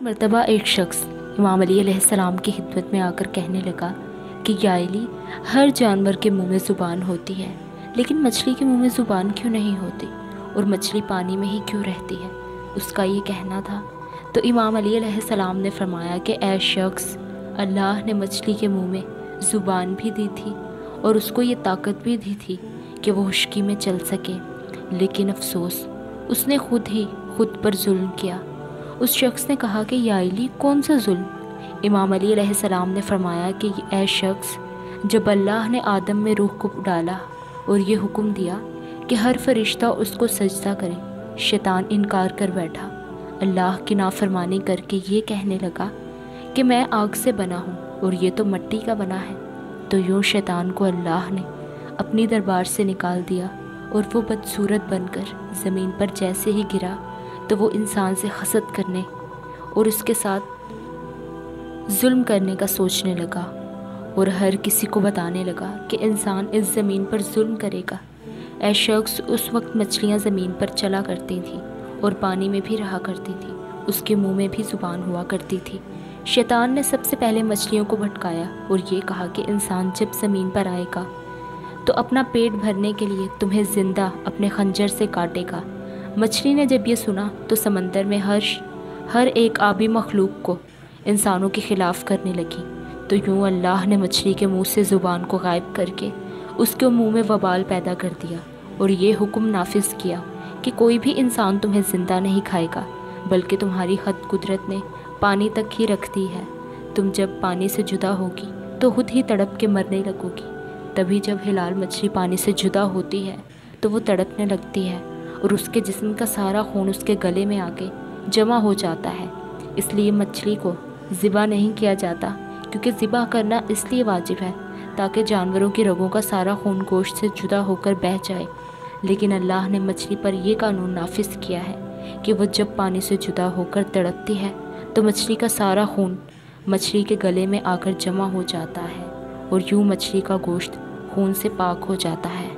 ایک مرتبہ ایک شخص امام علی علیہ السلام کی خدمت میں آ کر کہنے لگا کہ یا علی، ہر جانور کے منہ میں زبان ہوتی ہے لیکن مچھلی کے منہ میں زبان کیوں نہیں ہوتی، اور مچھلی پانی میں ہی کیوں رہتی ہے؟ اس کا یہ کہنا تھا۔ تو امام علی علیہ السلام نے فرمایا کہ اے شخص، اللہ نے مچھلی کے منہ میں زبان بھی دی تھی اور اس کو یہ طاقت بھی دی تھی کہ وہ خشکی میں چل سکے، لیکن افسوس اس نے خود پر ظلم کیا۔ اس شخص نے کہا کہ یا علی، کون سا ظلم؟ امام علی علیہ السلام نے فرمایا کہ اے شخص، جب اللہ نے آدم میں روح کو ڈالا اور یہ حکم دیا کہ ہر فرشتہ اس کو سجدہ کرے، شیطان انکار کر بیٹھا، اللہ کی نافرمانی کر کے یہ کہنے لگا کہ میں آگ سے بنا ہوں اور یہ تو مٹی کا بنا ہے۔ تو یوں شیطان کو اللہ نے اپنی دربار سے نکال دیا اور وہ بدصورت بن کر زمین پر جیسے ہی گرا تو وہ انسان سے حسد کرنے اور اس کے ساتھ ظلم کرنے کا سوچنے لگا، اور ہر کسی کو بتانے لگا کہ انسان اس زمین پر ظلم کرے گا۔ اے شخص، اس وقت مچھلیاں زمین پر چلا کرتی تھیں اور پانی میں بھی رہا کرتی تھیں، اس کے منہ میں بھی زبان ہوا کرتی تھی۔ شیطان نے سب سے پہلے مچھلیوں کو بھٹکایا اور یہ کہا کہ انسان جب زمین پر آئے گا تو اپنا پیٹ بھرنے کے لیے تمہیں زندہ اپنے خنجر سے کاٹے گا۔ مچھلی نے جب یہ سنا تو سمندر میں ہر ایک آبی مخلوق کو انسانوں کے خلاف کرنے لگی۔ تو یوں اللہ نے مچھلی کے منہ سے زبان کو غائب کر کے اس کے منہ میں وبال پیدا کر دیا اور یہ حکم نافذ کیا کہ کوئی بھی انسان تمہیں زندہ نہیں کھائے گا، بلکہ تمہاری حد قدرت نے پانی تک ہی رکھ دی ہے۔ تم جب پانی سے جدا ہوگی تو خود ہی تڑپ کے مرنے لگو گی۔ تبھی جب ہلال مچھلی پانی سے جدا ہوتی ہے تو وہ تڑپنے لگتی ہے اور اس کے جسم کا سارا خون اس کے گلے میں آ کے جمع ہو جاتا ہے۔ اس لیے مچھلی کو ذبح نہیں کیا جاتا، کیونکہ ذبح کرنا اس لیے واجب ہے تاکہ جانوروں کی رگوں کا سارا خون گوشت سے جدا ہو کر بہہ جائے، لیکن اللہ نے مچھلی پر یہ قانون نافذ کیا ہے کہ وہ جب پانی سے جدا ہو کر تڑپتی ہے تو مچھلی کا سارا خون مچھلی کے گلے میں آ کر جمع ہو جاتا ہے، اور یوں مچھلی کا گوشت خون سے پاک ہو جاتا ہے۔